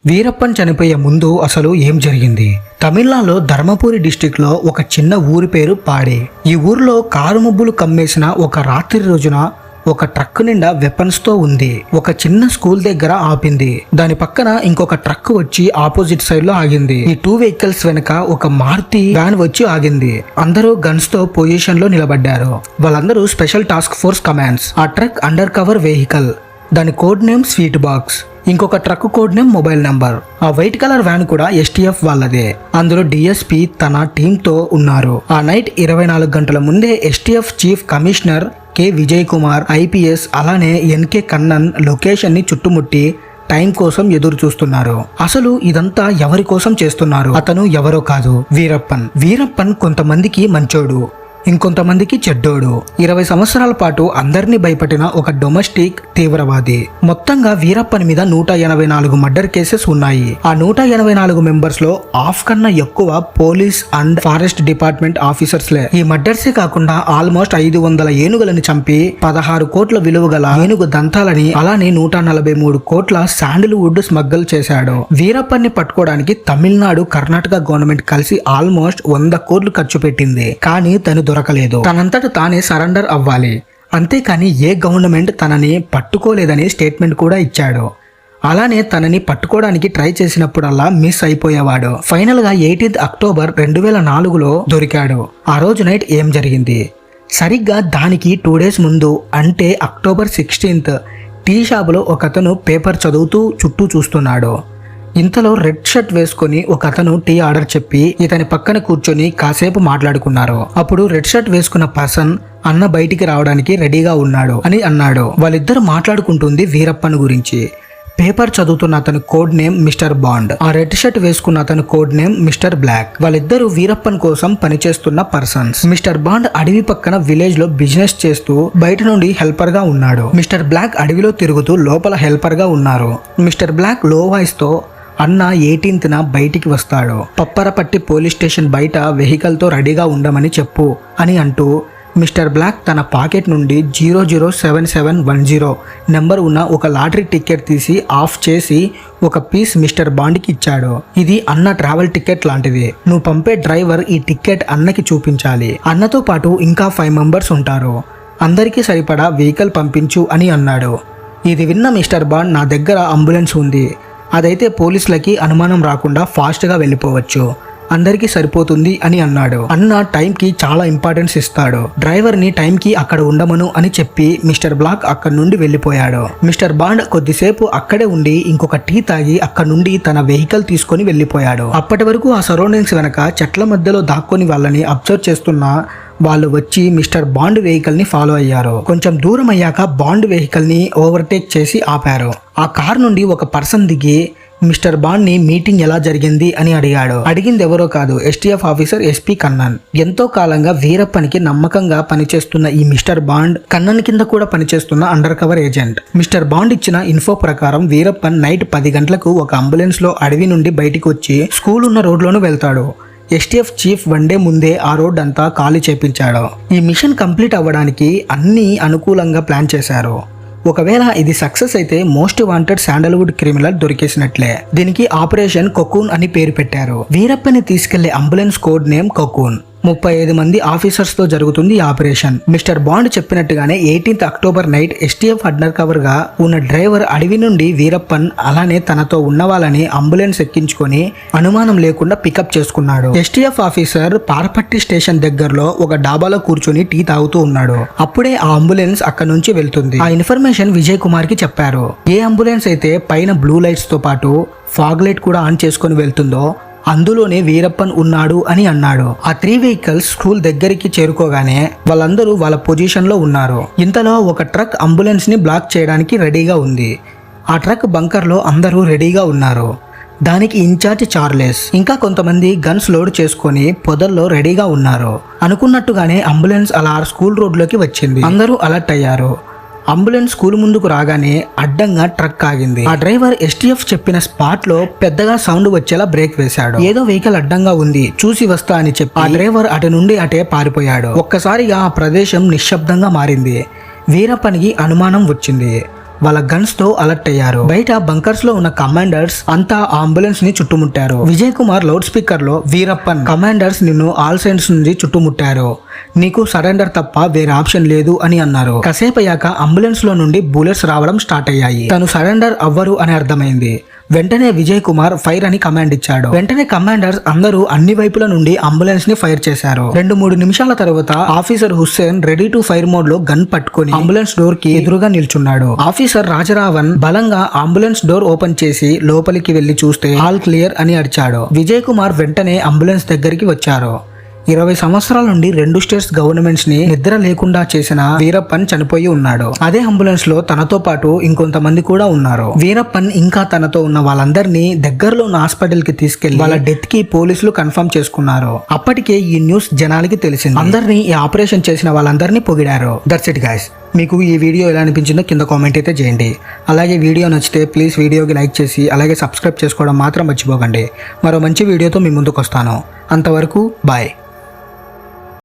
వీరప్పన్ చనిపోయే ముందు అసలు ఏం జరిగింది? తమిళనాడులో ధర్మపురి డిస్టిక్ లో ఒక చిన్న ఊరి పేరు పాడి. ఈ ఊరిలో కారు మబ్బులు కమ్మేసిన ఒక రాత్రి రోజున ఒక ట్రక్ నిండా వెపన్స్ తో ఉంది. ఒక చిన్న స్కూల్ దగ్గర ఆపింది. దాని పక్కన ఇంకొక ట్రక్ వచ్చి ఆపోజిట్ సైడ్ లో ఆగింది. ఈ 2 వెహికల్స్ వెనక ఒక మారుతి వ్యాన్ వచ్చి ఆగింది. అందరూ గన్స్ తో పొజిషన్ లో నిలబడ్డారు. వాళ్ళందరూ స్పెషల్ టాస్క్ ఫోర్స్ కమాండ్స్. ఆ ట్రక్ అండర్ కవర్ వెహికల్, దాని కోడ్ నేమ్ స్వీట్ బాక్స్. ఇంకొక truck code name mobile number. ఆ వైట్ కలర్ వ్యాన్ కూడా ఎస్టీఎఫ్ వాళ్ళదే. అందులో డిఎస్పీ తన టీమ్ తో ఉన్నారు. ఆ నైట్ 24 గంటల ముందే STF chief commissioner K Vijay Kumar IPS అలానే ఎన్కే కన్నన్ లొకేషన్ ని చుట్టుముట్టి టైం కోసం ఎదురు చూస్తున్నారు. అసలు ఇదంతా ఎవరి కోసం చేస్తున్నారు? అతను ఎవరో కాదు, వీరప్పన్. వీరప్పన్ కొంతమందికి మంచోడు, ఇంకొంతమందికి చెడ్డోడు. 20 సంవత్సరాల పాటు అందరినీ భయపడిన ఒక డొమెస్టిక్ తీవ్రవాది. మొత్తంగా వీరప్పన్ మీద 184 మర్డర్ కేసెస్ ఉన్నాయి. ఆ 184 మెంబర్స్ లో హాఫ్ కన్నా ఎక్కువ పోలీస్ అండ్ ఫారెస్ట్ డిపార్ట్మెంట్ ఆఫీసర్స్లే. ఈ మర్డర్సే కాకుండా ఆల్మోస్ట్ 500 ఏనుగులని చంపి 16 కోట్ల విలువ గల ఏనుగు దంతాలని అలానే 143 కోట్ల శాండిల్వుడ్ స్మగ్గల్ చేశాడు. వీరప్పన్ ని పట్టుకోవడానికి తమిళనాడు కర్ణాటక గవర్నమెంట్ కలిసి ఆల్మోస్ట్ 100 కోట్లు ఖర్చు పెట్టింది. కానీ తను దొరకలేదు. తనంతట తానే సరెండర్ అవ్వాలి, అంతేకాని ఏ గవర్నమెంట్ తనని పట్టుకోలేదని స్టేట్మెంట్ కూడా ఇచ్చాడు. అలానే తనని పట్టుకోవడానికి ట్రై చేసినప్పుడల్లా మిస్ అయిపోయేవాడు. ఫైనల్ గా 18 అక్టోబర్ 2004లో దొరికాడు. ఆ రోజు నైట్ ఏం జరిగింది? సరిగ్గా దానికి 2 డేస్ ముందు అంటే అక్టోబర్ 16 టీ షాపులో ఒకతను పేపర్ చదువుతూ చుట్టూ చూస్తున్నాడు. ఇంతలో రెడ్ షర్ట్ వేసుకుని ఒక అతను టీ ఆర్డర్ చెప్పి ఇతని పక్కన కూర్చొని కాసేపు మాట్లాడుకున్నారు. అప్పుడు రెడ్ షర్ట్ వేసుకున్న పర్సన్ అన్న బయటికి రావడానికి రెడీగా ఉన్నాడు అని అన్నాడు. వాళ్ళిద్దరు మాట్లాడుకుంటుంది వీరప్పన్ గురించి. పేపర్ చదువుతున్న అతని కోడ్ నేమ్ మిస్టర్ బాండ్, ఆ రెడ్ షర్ట్ వేసుకున్న అతని కోడ్ నేమ్ మిస్టర్ బ్లాక్. వాళ్ళిద్దరూ వీరప్పన్ కోసం పనిచేస్తున్న పర్సన్స్. మిస్టర్ బాండ్ అడవి పక్కన విలేజ్ లో బిజినెస్ చేస్తూ బయట నుండి హెల్పర్ గా ఉన్నాడు. మిస్టర్ బ్లాక్ అడవిలో తిరుగుతూ లోపల హెల్పర్ గా ఉన్నారు. మిస్టర్ బ్లాక్ లో వాయిస్ తో అన్న 18న బయటికి వస్తాడు, పప్పరపట్టి పోలీస్ స్టేషన్ బయట వెహికల్ తో రెడీగా ఉండమని చెప్పు అని అంటూ మిస్టర్ బ్లాక్ తన పాకెట్ నుండి 007710 నెంబర్ ఉన్న ఒక లాటరీ టికెట్ తీసి ఆఫ్ చేసి ఒక పీస్ మిస్టర్ బాండ్కి ఇచ్చాడు. ఇది అన్న ట్రావెల్ టికెట్ లాంటిది. నువ్వు పంపే డ్రైవర్ ఈ టికెట్ అన్నకి చూపించాలి. అన్నతో పాటు ఇంకా 5 మెంబర్స్ ఉంటారు. అందరికీ సరిపడా వెహికల్ పంపించు అని అన్నాడు. ఇది విన్న మిస్టర్ బాండ్, నా దగ్గర అంబులెన్స్ ఉంది, అదైతే పోలీసులకి అనుమానం రాకుండా ఫాస్ట్గా వెళ్ళిపోవచ్చు, అందరికీ సరిపోతుంది అని అన్నాడు. అన్న టైంకి చాలా ఇంపార్టెన్స్ ఇస్తాడు. డ్రైవర్ని టైంకి అక్కడ ఉండమను అని చెప్పి మిస్టర్ బ్లాక్ అక్కడ నుండి వెళ్ళిపోయాడు. మిస్టర్ బాండ్ కొద్దిసేపు అక్కడే ఉండి ఇంకొక టీ తాగి అక్కడ నుండి తన వెహికల్ తీసుకొని వెళ్ళిపోయాడు. అప్పటి వరకు ఆ సరౌండింగ్స్ వెనక చెట్ల మధ్యలో దాక్కొని వాళ్ళని అబ్జర్వ్ చేస్తున్న వాళ్ళు వచ్చి మిస్టర్ బాండ్ వెహికల్ ని ఫాలో అయ్యారు. కొంచెం దూరం అయ్యాక బాండ్ వెహికల్ ని ఓవర్టేక్ చేసి ఆపారు. ఆ కార్ నుండి ఒక పర్సన్ దిగి మిస్టర్ బాండ్ ని మీటింగ్ ఎలా జరిగింది అని అడిగాడు. అడిగింది ఎవరో కాదు, ఎస్టీఎఫ్ ఆఫీసర్ ఎస్పీ కన్నన్. ఎంతో కాలంగా వీరప్పనికి నమ్మకంగా పనిచేస్తున్న ఈ మిస్టర్ బాండ్ కన్నన్ కింద కూడా పనిచేస్తున్న under cover agent. Mister bond ఇచ్చిన ఇన్ఫో ప్రకారం వీరప్పన్ నైట్ 10 గంటలకు ఒక అంబులెన్స్ లో అడవి నుండి బయటికి వచ్చి స్కూల్ ఉన్న రోడ్లోనూ వెళ్తాడు. ఎస్టీఎఫ్ చీఫ్ వన్ డే ముందే ఆ రోడ్ అంతా ఖాళీ చేపించాడు. ఈ మిషన్ కంప్లీట్ అవ్వడానికి అన్ని అనుకూలంగా ప్లాన్ చేశారు. ఒకవేళ ఇది సక్సెస్ అయితే మోస్ట్ వాంటెడ్ శాండల్వుడ్ క్రిమినల్ దొరికేసినట్లే. దీనికి ఆపరేషన్ కొకూన్ అని పేరు పెట్టారు. వీరప్పని తీసుకెళ్లే అంబులెన్స్ కోడ్ నేమ్ కొకూన్. 35 మంది ఆఫీసర్స్ తో జరుగుతుంది ఈ ఆపరేషన్. మిస్టర్ బాండ్ చెప్పినట్టుగానే 18 October night STF under cover గా ఉన్న డ్రైవర్ అడవి నుండి వీరప్పన్ అలానే తనతో ఉన్న వాళ్ళని అంబులెన్స్ ఎక్కించుకొని అనుమానం లేకుండా పికప్ చేసుకున్నాడు. ఎస్టీఎఫ్ ఆఫీసర్ పారపట్టి స్టేషన్ దగ్గరలో ఒక డాబాలో కూర్చొని టీ తాగుతూ ఉన్నాడు. అప్పుడే ఆ అంబులెన్స్ అక్కడ నుంచి వెళ్తుంది. ఆ ఇన్ఫర్మేషన్ విజయ్ కుమార్ కి చెప్పారు. ఏ అంబులెన్స్ అయితే పైన బ్లూ లైట్స్ తో పాటు ఫాగ్ లైట్ కూడా ఆన్ చేసుకుని వెళ్తుందో అందులోనే వీరప్పన్ ఉన్నాడు అని అన్నాడు. ఆ 3 వెహికల్స్ స్కూల్ దగ్గరికి చేరుకోగానే వాళ్ళందరూ వాళ్ళ పొజిషన్ లో ఉన్నారు. ఇంతలో ఒక ట్రక్ అంబులెన్స్ ని బ్లాక్ చేయడానికి రెడీగా ఉంది. ఆ ట్రక్ బంకర్ లో అందరూ రెడీగా ఉన్నారు. దానికి ఇన్ఛార్జ్ చార్లెస్ ఇంకా కొంతమంది గన్స్ లోడ్ చేసుకొని పొదల్లో రెడీగా ఉన్నారు. అనుకున్నట్టుగానే అంబులెన్స్ అలా స్కూల్ రోడ్లోకి వచ్చింది. అందరూ అలర్ట్ అయ్యారు. అంబులెన్స్ స్కూల్ ముందుకు రాగానే అడ్డంగా ట్రక్ ఆగింది. ఆ డ్రైవర్ ఎస్టీఎఫ్ చెప్పిన స్పాట్ లో పెద్దగా సౌండ్ వచ్చేలా బ్రేక్ వేశాడు. ఏదో వెహికల్ అడ్డంగా ఉంది, చూసి వస్తా అని చెప్పి ఆ డ్రైవర్ అటు నుండి అటే పారిపోయాడు. ఒక్కసారిగా ఆ ప్రదేశం నిశ్శబ్దంగా మారింది. వీరప్పనికి అనుమానం వచ్చింది. వాళ్ళ గన్స్ తో అలర్ట్ అయ్యారు. బయట బంకర్స్ లో ఉన్న కమాండర్స్ అంతా అంబులెన్స్ ని చుట్టుముట్టారు. విజయ్ కుమార్ లౌడ్ స్పీకర్ లో, వీరప్పన్, కమాండర్స్ నిన్ను ఆల్ సైడ్స్ నుంచి చుట్టుముట్టారు, నీకు సరెండర్ తప్ప వేరే ఆప్షన్ లేదు అని అన్నారు. కాసేపు అయ్యాక అంబులెన్స్ లో నుండి బుల్లెట్స్ రావడం స్టార్ట్ అయ్యాయి. తను సరెండర్ అవ్వరు అని అర్థమైంది. వెంటనే విజయ్ కుమార్ ఫైర్ అని కమాండ్ ఇచ్చాడు. వెంటనే కమాండర్స్ అందరూ అన్ని వైపుల నుండి అంబులెన్స్ ని ఫైర్ చేశారు. 2-3 నిమిషాల తర్వాత officer Hussain ready to fire mode లో గన్ పట్టుకుని అంబులెన్స్ డోర్ కి ఎదురుగా నిల్చున్నాడు. ఆఫీసర్ రాజరావన్ బలంగా అంబులెన్స్ డోర్ ఓపెన్ చేసి లోపలికి వెళ్లి చూస్తే ఆల్ క్లియర్ అని అరిచాడు. విజయ్ కుమార్ వెంటనే అంబులెన్స్ దగ్గరికి వచ్చారు. 20 సంవత్సరాల నుండి 2 స్టేట్స్ గవర్నమెంట్స్ ని నిద్ర లేకుండా చేసిన వీరప్పన్ చనిపోయి ఉన్నాడు. అదే అంబులెన్స్ లో తనతో పాటు ఇంకొంతమంది కూడా ఉన్నారు. వీరప్పన్ ఇంకా తనతో ఉన్న వాళ్ళందరినీ దగ్గరలో ఉన్న హాస్పిటల్ కి తీసుకెళ్లి వాళ్ళ డెత్ కి పోలీసులు కన్ఫర్మ్ చేసుకున్నారు. అప్పటికే ఈ న్యూస్ జనాలకి తెలిసింది. అందరినీ ఈ ఆపరేషన్ చేసిన వాళ్ళందరినీ పొగిడారు. That's it guys. మీకు ఈ వీడియో ఎలా అనిపించిందో కింద కామెంట్ అయితే చేయండి. అలాగే వీడియో నచ్చితే ప్లీజ్ వీడియోకి లైక్ చేసి అలాగే సబ్స్క్రైబ్ చేసుకోవడం మాత్రం మర్చిపోకండి. మరో మంచి వీడియోతో మీ ముందుకు వస్తాను. అంతవరకు బాయ్.